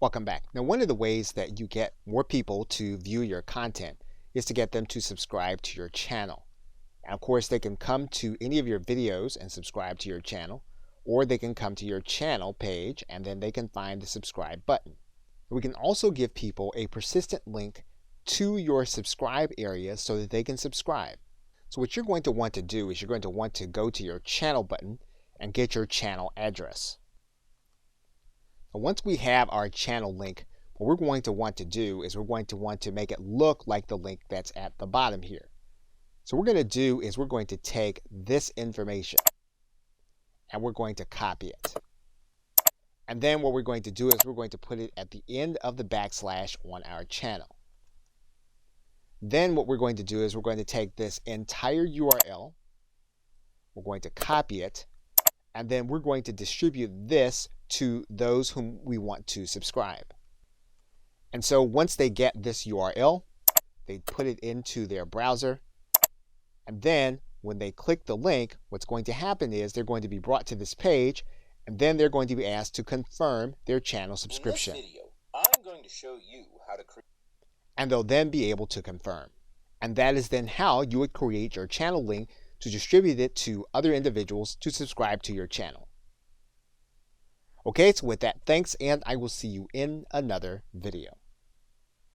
Welcome back. Now, one of the ways that you get more people to view your content is to get them to subscribe to your channel. And of course, they can come to any of your videos and subscribe to your channel, or they can come to your channel page and then they can find the subscribe button. We can also give people a persistent link to your subscribe area so that they can subscribe. So what you're going to want to do is you're going to want to go to your channel button and get your channel address. Now, once we have our channel link, what we're going to want to do is we're going to want to make it look like the link that's at the bottom here. So what we're going to do is we're going to take this information and we're going to copy it. And then what we're going to do is we're going to put it at the end of the backslash on our channel. Then what we're going to do is we're going to take this entire URL, we're going to copy it, and then we're going to distribute this to those whom we want to subscribe. And so once they get this URL, they put it into their browser, and then when they click the link, what's going to happen is they're going to be brought to this page, and then they're going to be asked to confirm their channel subscription. In this video, I'm going to show you how to create, and they'll then be able to confirm. And that is then how you would create your channel link to distribute it to other individuals to subscribe to your channel. Okay, so with that, thanks, and I will see you in another video.